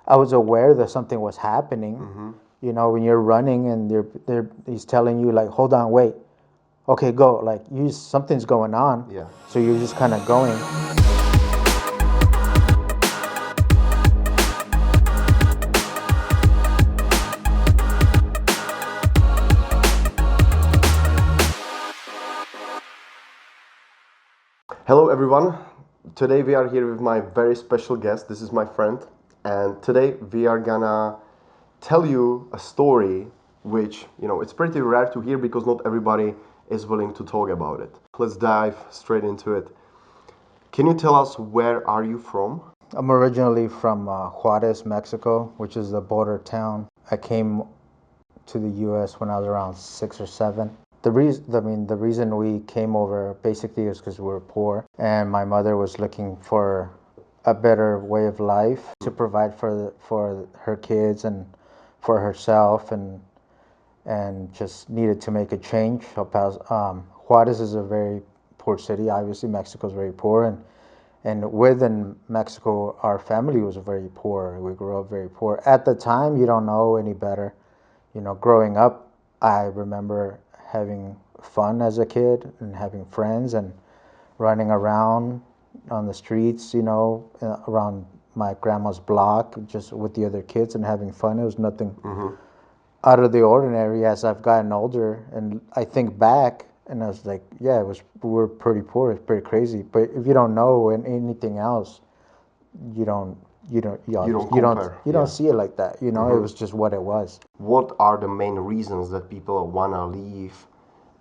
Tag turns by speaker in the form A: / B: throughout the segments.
A: I was aware that something was happening. You know, when you're running and he's telling you like, hold on, wait, okay, go. Like something's going on.
B: Yeah.
A: So you're just kind of going.
B: Hello everyone, today we are here with my very special guest. This is my friend, and today we are gonna tell you a story which, you know, it's pretty rare to hear because not everybody is willing to talk about it. Let's dive straight into it. Can you tell us where are you from?
A: I'm originally from Juarez, Mexico, which is the border town. I came to the U.S. when I was around 6 or 7. The reason we came over basically is because we were poor, and my mother was looking for a better way of life to provide for her kids and for herself, and just needed to make a change. Juarez is a very poor city. Obviously, Mexico is very poor, and within Mexico, our family was very poor. We grew up very poor. At the time, you don't know any better. You know, growing up, I remember having fun as a kid and having friends and running around on the streets, you know, around my grandma's block, just with the other kids and having fun. It was nothing out of the ordinary. As I've gotten older and I think back, and I was like, yeah, we were pretty poor. It's pretty crazy. But if you don't know anything else, you don't see it like that. You know, it was just what it was.
B: What are the main reasons that people wanna leave,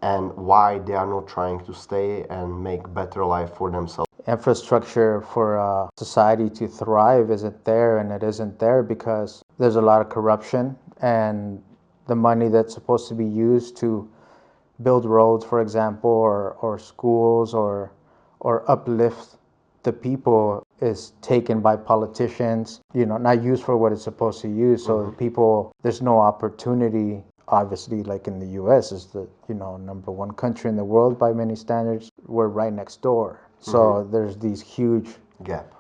B: and why they are not trying to stay and make better life for themselves?
A: Infrastructure for society to thrive isn't there, and it isn't there because there's a lot of corruption, and the money that's supposed to be used to build roads, for example, or schools or uplift the people is taken by politicians, you know, not used for what it's supposed to use. So people, there's no opportunity. Obviously, like in the U.S. is the, you know, #1 country in the world by many standards. We're right next door. So there's this huge gap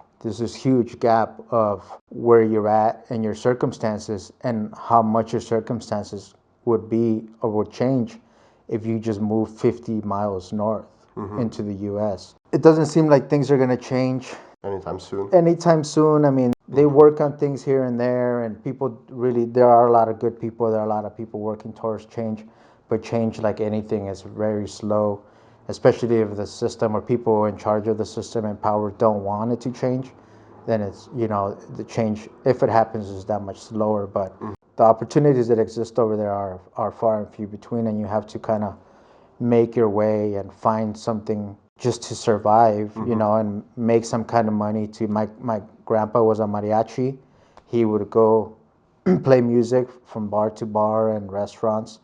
A: of where you're at and your circumstances and how much your circumstances would be or would change if you just move 50 miles north into the U.S. It doesn't seem like things are going to change anytime soon. I mean, they work on things here and there, and people really, there are a lot of good people, there are a lot of people working towards change, but change, like anything, is very slow, especially if the system or people in charge of the system and power don't want it to change. Then it's, you know, the change, if it happens, is that much slower. But the opportunities that exist over there are far and few between, and you have to kind of make your way and find something just to survive, you know, and make some kind of money. My grandpa was a mariachi. He would go play music from bar to bar and restaurants,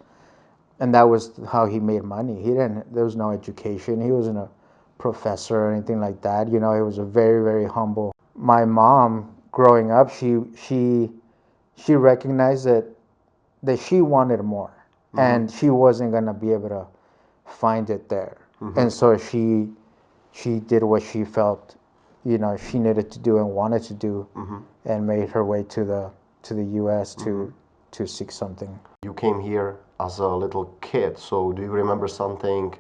A: and that was how he made money. There was no education. He wasn't a professor or anything like that. You know, he was a very, very humble. My mom, growing up, she recognized that she wanted more, and she wasn't gonna be able to find it there. And so she did what she felt, you know, she needed to do and wanted to do, and made her way to the U.S. to seek something.
B: You came here as a little kid, so do you remember something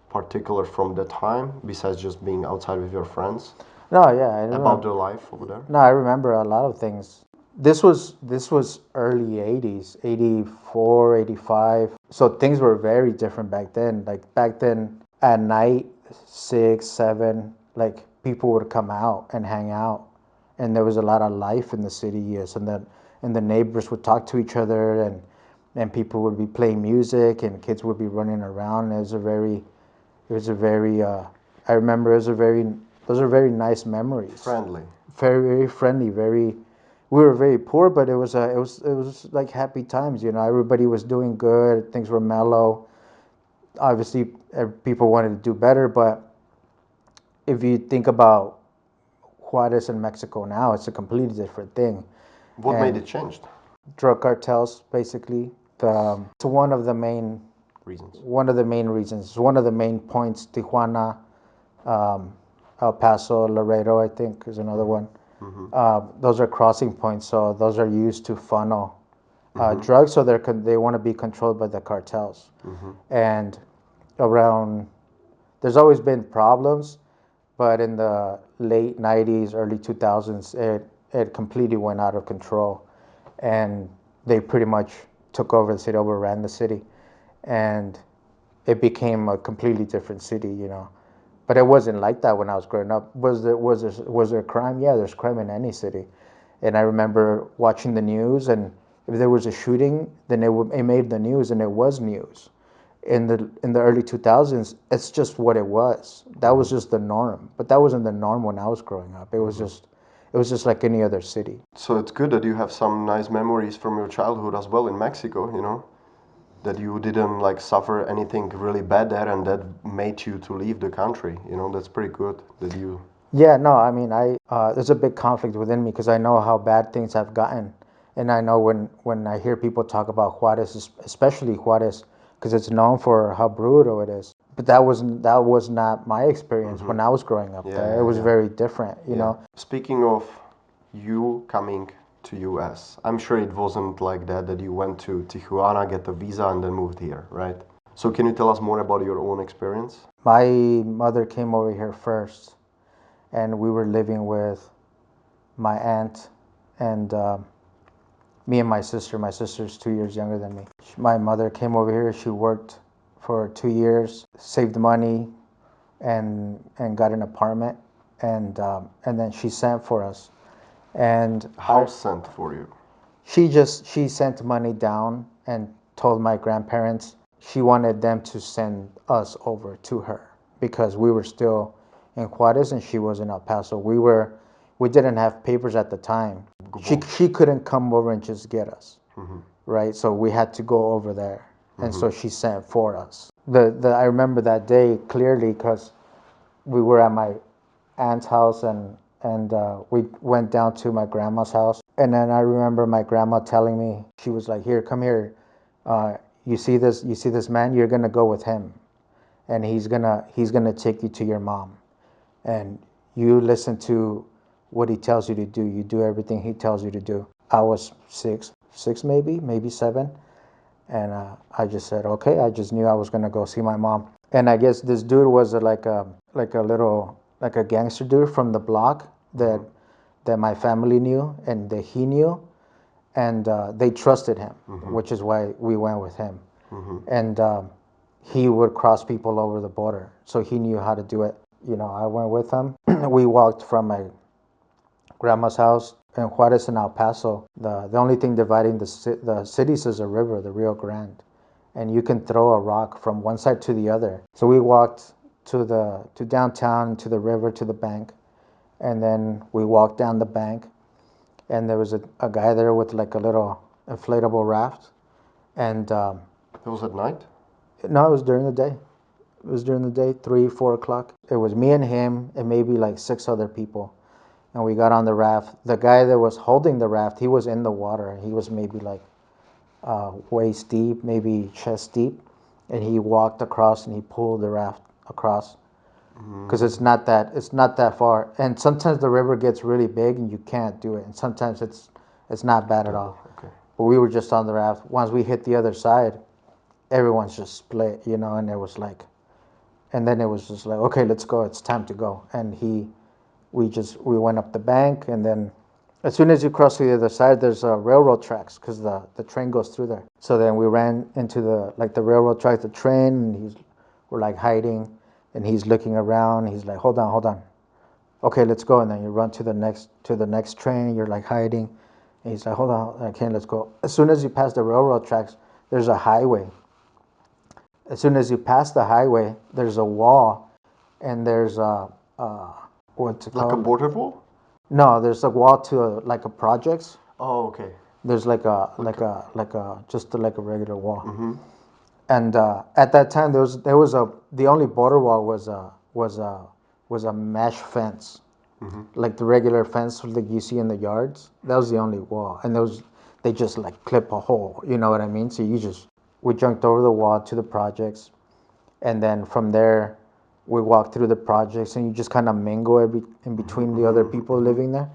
B: particular from that time besides just being outside with your friends?
A: No, yeah, I remember.
B: About the life over there?
A: No, I remember a lot of things. This was early 80s, 84, 85. So things were very different back then. Like back then at night, 6, 7, like people would come out and hang out, and there was a lot of life in the city. Yes, and the neighbors would talk to each other, and people would be playing music, and kids would be running around. Those are very very nice memories.
B: Friendly.
A: Very, very friendly. We were very poor, but it was like happy times. You know, everybody was doing good. Things were mellow. Obviously, people wanted to do better, but if you think about Juarez and Mexico now, it's a completely different thing.
B: What made it change?
A: Drug cartels, basically. It's one of the main reasons. One of the main points. Tijuana, El Paso, Laredo, I think, is another one. Those are crossing points, so those are used to funnel drugs. So they want to be controlled by the cartels. And there's always been problems, but in the late 90s, early 2000s, it completely went out of control, and they pretty much took over the city, overran the city, and it became a completely different city, you know. But it wasn't like that when I was growing up. Was there crime? Yeah, there's crime in any city. And I remember watching the news, and if there was a shooting, then it made the news, and it was news. In the early 2000s, it's just what it was. That was just the norm. But that wasn't the norm when I was growing up. It was just like any other city.
B: So it's good that you have some nice memories from your childhood as well in Mexico, you know? That you didn't like suffer anything really bad there, and that made you to leave the country, you know? That's pretty good that you...
A: Yeah, no, I mean, there's a big conflict within me because I know how bad things have gotten. And I know when I hear people talk about Juarez, especially Juarez, because it's known for how brutal it is. But that was not my experience when I was growing up there. It was very different, you know.
B: Speaking of you coming to US, I'm sure it wasn't like that you went to Tijuana, get the visa, and then moved here, right? So can you tell us more about your own experience?
A: My mother came over here first, and we were living with my aunt and me and my sister. My sister's 2 years younger than me. My mother came over here. She worked for 2 years, saved money, and got an apartment, and then she sent for us. And
B: how sent for you?
A: She sent money down and told my grandparents she wanted them to send us over to her because we were still in Juarez and she was in El Paso. We didn't have papers at the time. She couldn't come over and just get us, right? So we had to go over there, and so she sent for us. I remember that day clearly because we were at my aunt's house and we went down to my grandma's house, and then I remember my grandma telling me, she was like, "Here, come here. You see this man? You're gonna go with him, and he's gonna take you to your mom, and you listen to what he tells you to do. You do everything he tells you to do." I was six maybe 7, and I just said okay. I just knew I was gonna go see my mom, and I guess this dude was like a gangster dude from the block that my family knew and that he knew, and they trusted him, which is why we went with him, and he would cross people over the border, so he knew how to do it. You know, I went with him. We walked from my grandma's house in Juarez and El Paso. The only thing dividing the cities is a river, the Rio Grande, and you can throw a rock from one side to the other. So we walked to downtown, to the river, to the bank, and then we walked down the bank, and there was a guy there with like a little inflatable raft, and
B: it was at night?
A: No, it was during the day. It was during the day, 3-4 o'clock. It was me and him and maybe like 6 other people. And we got on the raft. The guy that was holding the raft, he was in the water. He was maybe like waist deep, maybe chest deep. And he walked across and he pulled the raft across. Because it's not that far. And sometimes the river gets really big and you can't do it. And sometimes it's not bad at all.
B: Okay.
A: But we were just on the raft. Once we hit the other side, everyone's just split, you know, and then it was just like, okay, let's go. It's time to go. And we went up the bank, and then as soon as you cross to the other side, there's railroad tracks because the train goes through there. So then we ran into the railroad track, the train, and we're like hiding, and he's looking around. He's like, hold on. Okay, let's go. And then you run to the next train, and you're like hiding. And he's like, hold on, okay, let's go. As soon as you pass the railroad tracks, there's a highway. As soon as you pass the highway, there's a wall, and there's what's it called?
B: Like a border wall?
A: No, there's a wall to a projects.
B: Oh, okay.
A: There's just like a regular wall. And at that time, the only border wall was a mesh fence, like the regular fence like you see in the yards. That was the only wall, and they just like clip a hole. You know what I mean? So we jumped over the wall to the projects, and then from there, we walked through the projects, and you just kind of mingle in between the other people living there.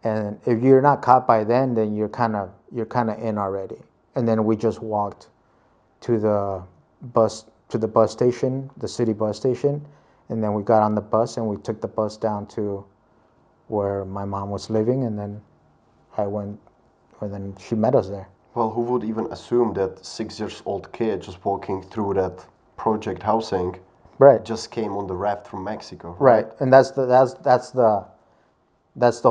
A: And if you're not caught by then you're kind of in already. And then we just walked to the bus station, the city bus station, and then we got on the bus and we took the bus down to where my mom was living, and then I went, and then she met us there.
B: Well, who would even assume that 6-year-old kid just walking through that project housing,
A: right,
B: just came on the raft from Mexico,
A: right? And that's the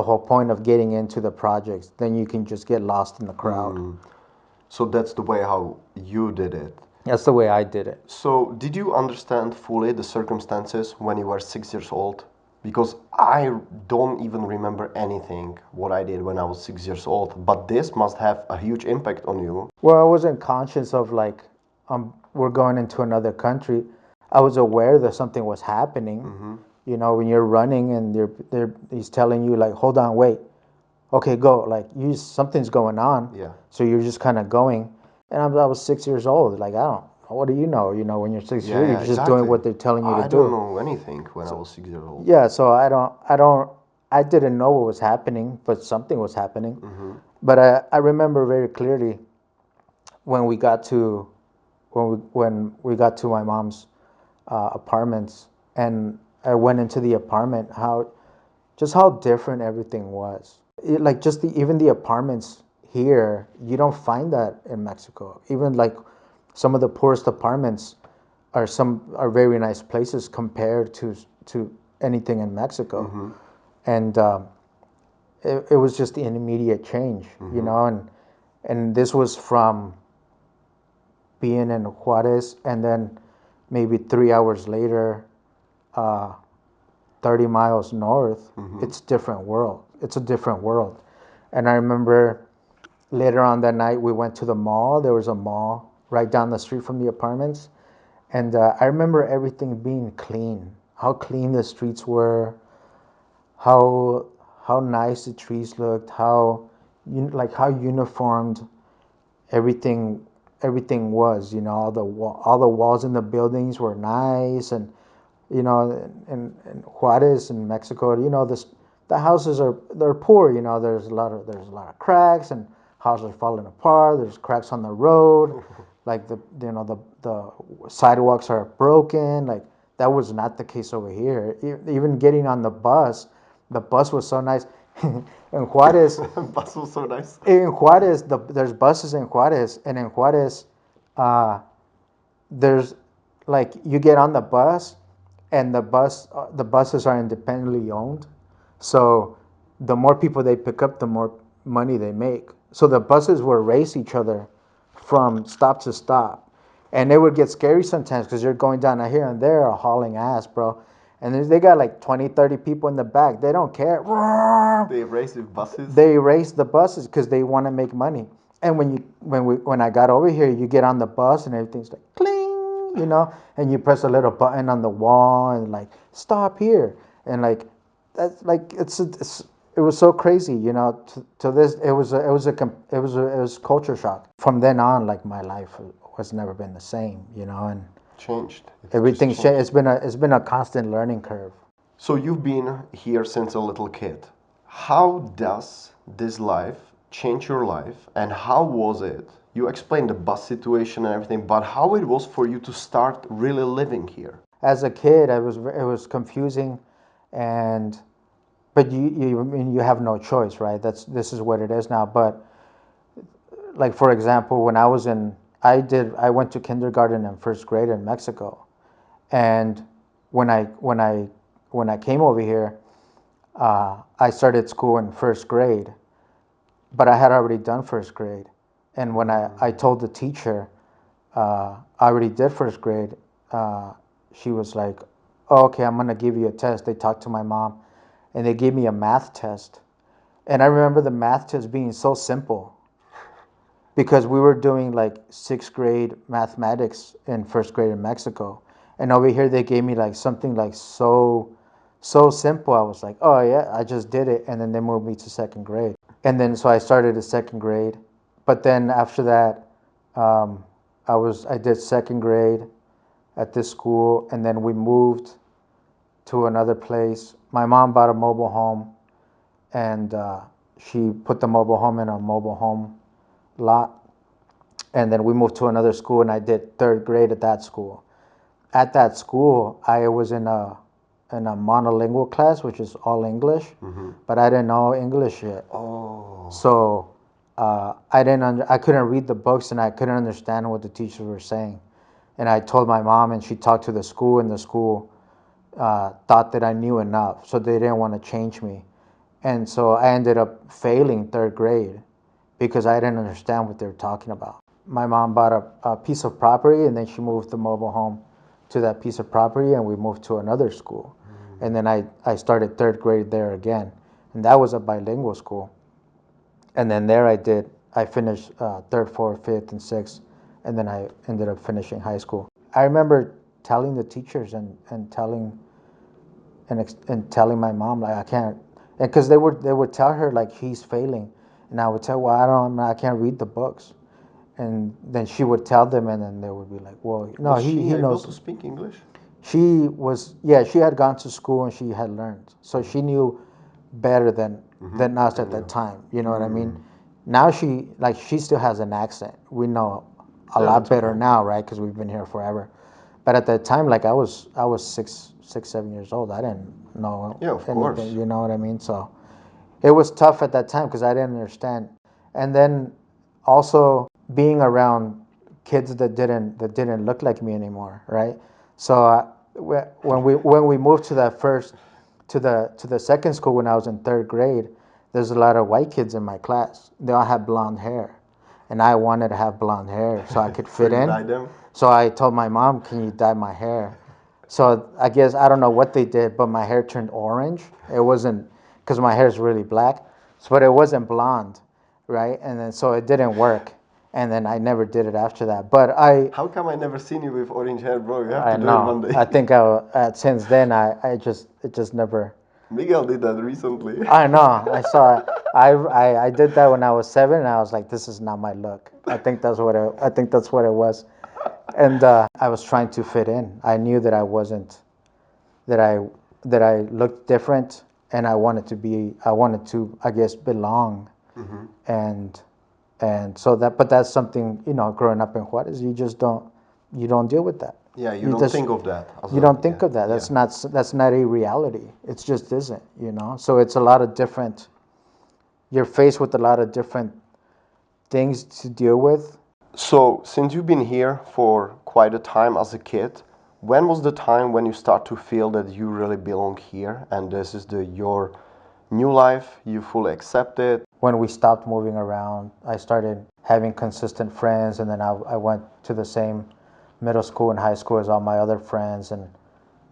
A: whole point of getting into the projects. Then you can just get lost in the crowd.
B: So that's the way how you did it.
A: That's the way I did it.
B: So did you understand fully the circumstances when you were 6 years old? Because I don't even remember anything what I did when I was 6 years old. But this must have a huge impact on you.
A: Well, I wasn't conscious of like, we're going into another country. I was aware that something was happening. You know, when you're running and he's telling you like, hold on, wait, okay, go. Like, something's going on.
B: Yeah.
A: So you're just kind of going. And I was 6 years old. Like, what do you know? You know, when you're 6 years old, you're just doing what they're telling you to do.
B: I don't know anything when I was 6 years old.
A: Yeah, so I didn't know what was happening, but something was happening. But I remember very clearly when we got to my mom's apartments, and I went into the apartment, how different everything was. Like just even the apartments here, you don't find that in Mexico. Even like some of the poorest apartments are very nice places compared to anything in Mexico. And it was just an immediate change, you know, and this was from being in Juarez, and then maybe 3 hours later, 30 miles north, it's a different world. It's a different world. And I remember later on that night, we went to the mall. There was a mall right down the street from the apartments. And I remember everything being clean, how clean the streets were, how nice the trees looked, how uniformed everything was. You know, all the walls in the buildings were nice, and you know, in Juarez in Mexico, you know, the houses they're poor. You know, there's a lot of cracks, and houses are falling apart. There's cracks on the road, like the sidewalks are broken. Like, that was not the case over here. Even getting on the bus was so nice. In Juarez,
B: Bus was so nice.
A: In Juarez, there's buses in Juarez, and in Juarez, there's like, you get on the bus, and the buses are independently owned. So the more people they pick up, the more money they make. So the buses will race each other from stop to stop. And it would get scary sometimes because you're going down here and there hauling ass, bro. And they got like 20, 30 people in the back. They don't care.
B: They race the buses?
A: They race the buses because they want to make money. And when I got over here, you get on the bus and everything's like cling, you know, and you press a little button on the wall and like, stop here. And like, that's like, it was so crazy, you know. To this, it was culture shock. From then on, like, my life has never been the same, you know, and
B: changed.
A: Everything's changed. It's been a constant learning curve.
B: So you've been here since a little kid. How does this life change your life, and how was it? You explained the bus situation and everything, but how it was for you to start really living here?
A: As a kid, it was confusing, but you have no choice, right? This is what it is now. But like, for example, when I went to kindergarten and first grade in Mexico, and when I came over here, I started school in first grade, but I had already done first grade. And when I told the teacher I already did first grade, she was like, oh, okay, I'm gonna give you a test. They talked to my mom, and they gave me a math test. And I remember the math test being so simple, because we were doing like sixth grade mathematics in first grade in Mexico. And over here they gave me like something like so simple. I was like, oh yeah, I just did it. And then they moved me to second grade. And then so I started at second grade. But then after that, I did second grade at this school, and then we moved to another place. My mom bought a mobile home, and she put the mobile home in a mobile home lot. And then we moved to another school, and I did 3rd grade at that school. At that school, I was in a monolingual class, which is all English, but I didn't know English yet.
B: Oh.
A: So I couldn't read the books, and I couldn't understand what the teachers were saying. And I told my mom, and she talked to the school, and the school thought that I knew enough, so they didn't want to change me. And so I ended up failing 3rd grade because I didn't understand what they were talking about. My mom bought a piece of property, and then she moved the mobile home to that piece of property, and we moved to another school. And then I started 3rd grade there again, and that was a bilingual school. And then there I finished 3rd, 4th, 5th, and 6th, and then I ended up finishing high school. I remember telling the teachers and telling my mom, like, I can't, and because they would tell her, like, he's failing, and I would tell, well, I can't read the books. And then she would tell them, and then they would be like, well, no, he knows. Was she able
B: to speak English?
A: She had gone to school and she had learned. So she knew better than us at that time. You know what I mean? Now she still has an accent. We know a lot better now, right? Because we've been here forever. But at that time, like, I was 6, 7 years old. I didn't know anything, course. You know what I mean? So it was tough at that time because I didn't understand. And then also being around kids that didn't look like me anymore, right? So when we moved to the second school when I was in 3rd grade, there's a lot of white kids in my class. They all had blonde hair, and I wanted to have blonde hair so I could fit in.
B: Dye them?
A: So I told my mom, "Can you dye my hair?" So I guess I don't know what they did, but my hair turned orange. It wasn't because my hair is really black, but it wasn't blonde, right? And then so it didn't work. And then I never did it after that. But
B: How come I never seen you with orange hair, bro? You have
A: to
B: do it one day.
A: I think since then it just never.
B: Miguel did that recently.
A: I know. I saw it. I did that when I was 7, and I was like, this is not my look. I think that's what it was. And I was trying to fit in. I knew that I wasn't, that I looked different, and I wanted to, I guess, belong. And so but that's something, growing up in Juarez, you don't deal with that.
B: Yeah, you don't think of that.
A: You don't think of that. That's not a reality. It just isn't, So it's a lot of different, you're faced with a lot of different things to deal with.
B: So since you've been here for quite a time as a kid, when was the time when you start to feel that you really belong here and this is your new life, you fully accept it?
A: When we stopped moving around, I started having consistent friends, and then I went to the same middle school and high school as all my other friends, and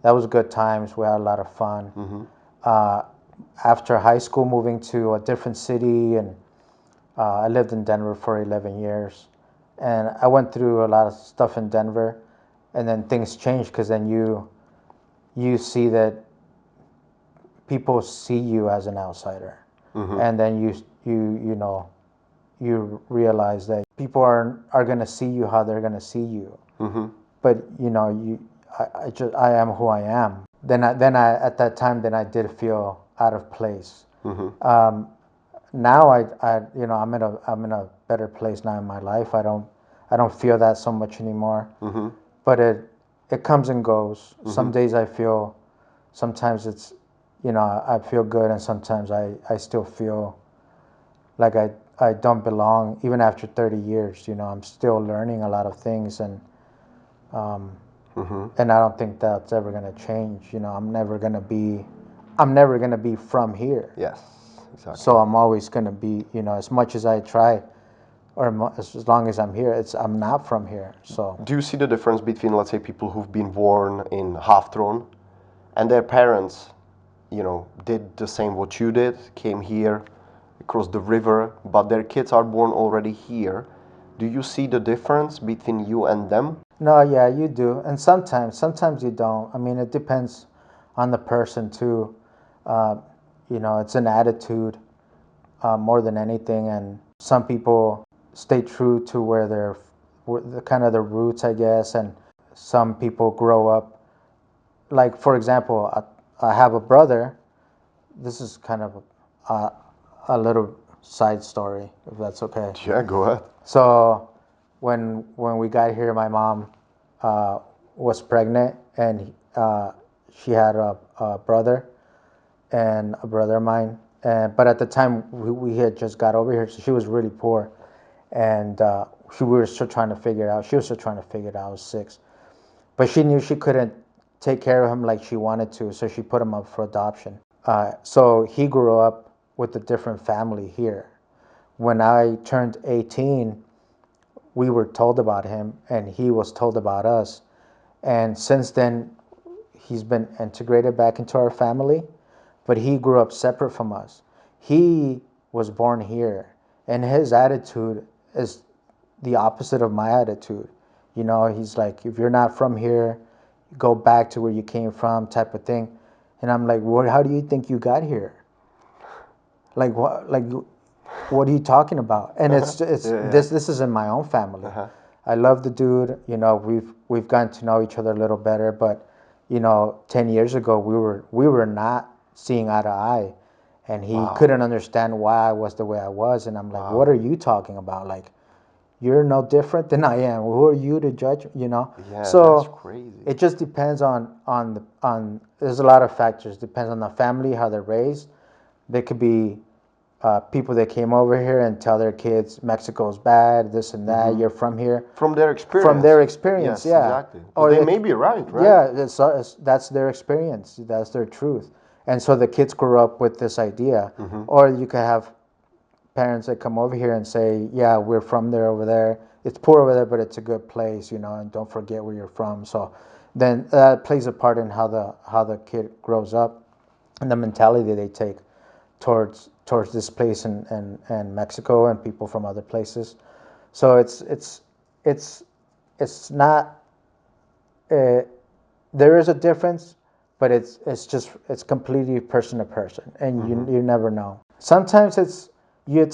A: that was good times. We had a lot of fun. After high school, moving to a different city, and I lived in Denver for 11 years, and I went through a lot of stuff in Denver, and then things changed because then you see that people see you as an outsider, and then you realize that people are going to see you how they're going to see you. But I am who I am. Then I at that time I did feel out of place. Now I'm in a better place now in my life. I don't feel that so much anymore. But it comes and goes. Some days I feel, sometimes it's, I feel good, and sometimes I still feel like I don't belong, even after 30 years. I'm still learning a lot of things, and I don't think that's ever going to change. I'm never going to be from here.
B: Yes, exactly.
A: So I'm always going to be, as much as I try, or as long as I'm here, I'm not from here. So
B: do you see the difference between, let's say, people who've been born in Halftron and their parents, did the same what you did, came here across the river, but their kids are born already here? Do you see the difference between you and them?
A: No, yeah, you do. And sometimes you don't. I mean, it depends on the person too. It's an attitude more than anything. And some people stay true to where they're kind of their roots, I guess. And some people grow up. Like, for example, I have a brother. This is kind of a little side story, if that's okay.
B: Yeah, go ahead.
A: So when we got here, my mom was pregnant, and she had a brother and a brother of mine. But at the time, we had just got over here, so she was really poor. And we were still trying to figure it out. She was still trying to figure it out. I was 6. But she knew she couldn't take care of him like she wanted to, so she put him up for adoption. So he grew up with a different family here. When I turned 18, we were told about him, and he was told about us. And since then, he's been integrated back into our family, but he grew up separate from us. He was born here, and his attitude is the opposite of my attitude. You know, he's like, if you're not from here, go back to where you came from, type of thing. And I'm like, what? How do you think you got here? Like what? Like, what are you talking about? And it's this is in my own family. I love the dude. You know, we've gotten to know each other a little better. But you know, 10 years ago, we were not seeing eye to eye, and he couldn't understand why I was the way I was. And I'm like, what are you talking about? Like, you're no different than I am. Who are you to judge? You know.
B: Yeah,
A: so
B: that's crazy.
A: It just depends on there's a lot of factors. Depends on the family, how they're raised. There could be people that came over here and tell their kids Mexico's bad, this and that. You're from here.
B: From their experience.
A: From their experience,
B: yes,
A: yeah.
B: Exactly. Or they may be right?
A: Yeah, that's their experience. That's their truth. And so the kids grew up with this idea. Or you could have parents that come over here and say, yeah, we're from there over there. It's poor over there, but it's a good place, you know, and don't forget where you're from. So then that plays a part in how the kid grows up and the mentality they take towards this place and Mexico and people from other places. So it's not there is a difference, but it's completely person to person, and you never know. Sometimes it's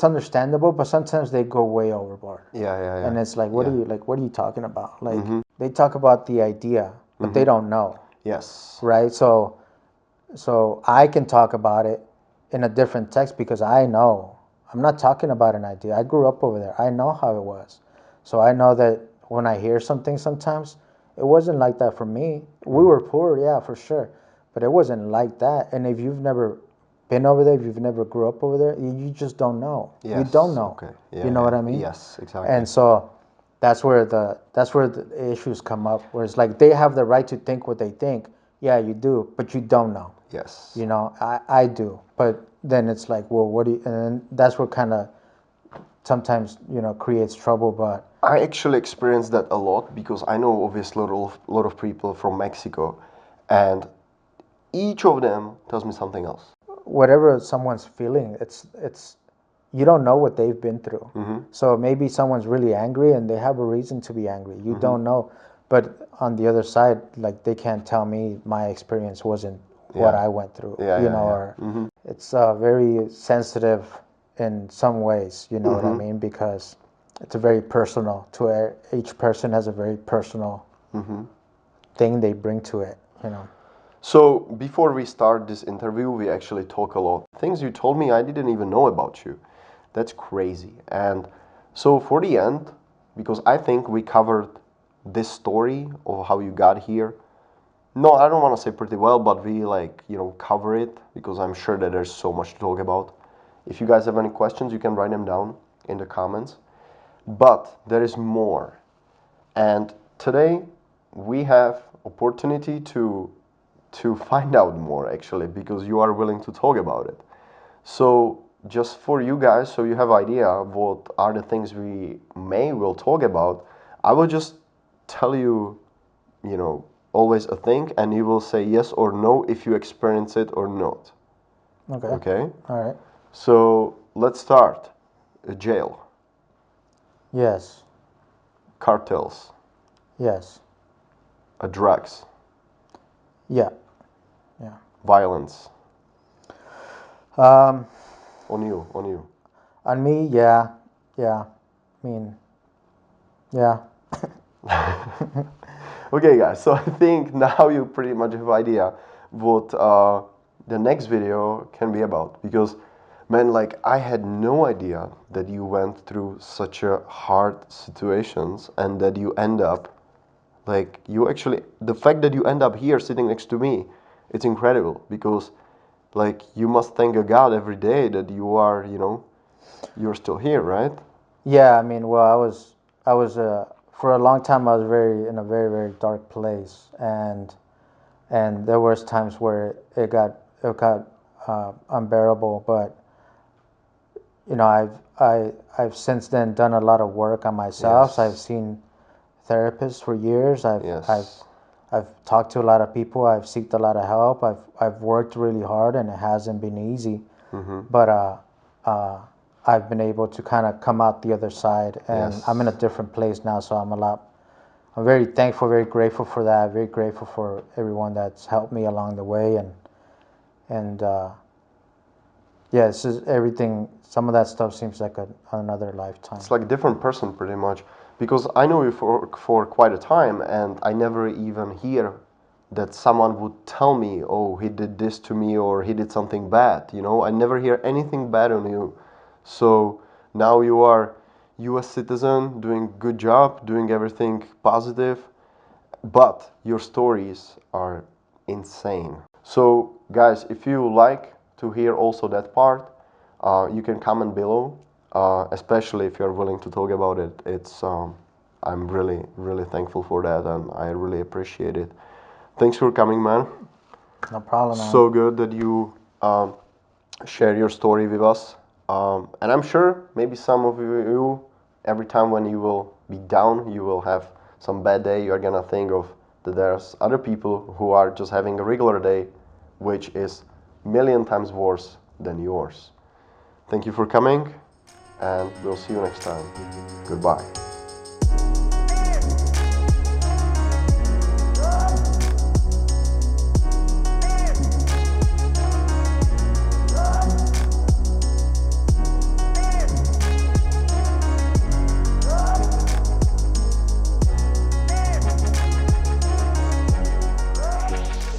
A: understandable, but sometimes they go way overboard.
B: Yeah.
A: And it's like, what are you talking about? Like they talk about the idea, but they don't know.
B: Yes.
A: Right? So I can talk about it in a different text because I know. I'm not talking about an idea. I grew up over there. I know how it was. So I know that when I hear something sometimes, it wasn't like that for me. We were poor, yeah, for sure. But it wasn't like that. And if you've never been over there, if you've never grew up over there, you just don't know.
B: Yes.
A: You don't know.
B: Okay. Yeah,
A: you know what I mean?
B: Yes, exactly.
A: And so that's where the issues come up, where it's like they have the right to think what they think. Yeah, you do, but you don't know.
B: Yes.
A: You know, I do. But then it's like, well, what do you, and then that's what kind of sometimes, you know, creates trouble. But
B: I actually experienced that a lot because I know obviously a lot of people from Mexico, and each of them tells me something else.
A: Whatever someone's feeling, it's you don't know what they've been through. So maybe someone's really angry and they have a reason to be angry. You don't know. But on the other side, like, they can't tell me my experience wasn't what I went through. Or it's very sensitive in some ways, you know what I mean? Because it's a very personal, each person has a very personal thing they bring to it, you know.
B: So before we start this interview, we actually talk a lot. Things you told me I didn't even know about you. That's crazy. And so for the end, because I think we covered this story of how you got here. No, I don't want to say pretty well, but we cover it because I'm sure that there's so much to talk about. If you guys have any questions, you can write them down in the comments. But there is more. And today we have opportunity to find out more, actually, because you are willing to talk about it. So just for you guys, so you have idea what are the things we will talk about, I will just tell you, always a thing, and you will say yes or no if you experience it or not. Okay?
A: All right.
B: So let's start. Jail.
A: Yes.
B: Cartels.
A: Yes.
B: Drugs.
A: Yeah.
B: Violence.
A: On
B: you.
A: On me, yeah. I mean, yeah.
B: Okay, guys, so I think now you pretty much have idea what the next video can be about, because Man, like, I had no idea that you went through such a hard situations and that you end up, like, you actually, the fact that you end up here sitting next to me, it's incredible because, like, you must thank a God every day that you are, you know, you're still here, right?
A: Yeah, I mean, well, I was for a long time I was in a very, very dark place, and there was times where it got unbearable. But you know, I've since then done a lot of work on myself.
B: Yes.
A: I've seen therapists for years.
B: Yes.
A: I've talked to a lot of people. I've sought a lot of help. I've worked really hard, and it hasn't been easy. But I've been able to kind of come out the other side, and
B: Yes.
A: I'm in a different place now. So I'm very thankful, very grateful for that. Very grateful for everyone that's helped me along the way, and yeah, this is everything. Some of that stuff seems like another lifetime.
B: It's like a different person pretty much because I know you for quite a time and I never even hear that someone would tell me, oh, he did this to me or he did something bad, you know. I never hear anything bad on you. So now you are US citizen, doing good job, doing everything positive, but your stories are insane. So guys, if you like to hear also that part, you can comment below, especially if you're willing to talk about it. It's I'm really, really thankful for that, and I really appreciate it. Thanks for coming, man.
A: No problem, man.
B: So good that you share your story with us. And I'm sure maybe some of you, every time when you will be down, you will have some bad day, you're gonna think of that there's other people who are just having a regular day, which is million times worse than yours. Thank you for coming, and we'll see you next time. Goodbye.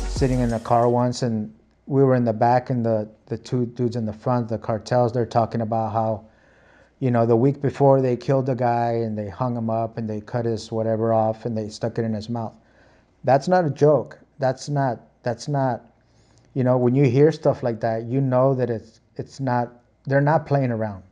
A: Sitting in a car once, and we were in the back, and the two dudes in the front, the cartels, they're talking about how, you know, the week before they killed the guy and they hung him up and they cut his whatever off and they stuck it in his mouth. That's not a joke. That's not, you know, when you hear stuff like that, you know that it's not, they're not playing around.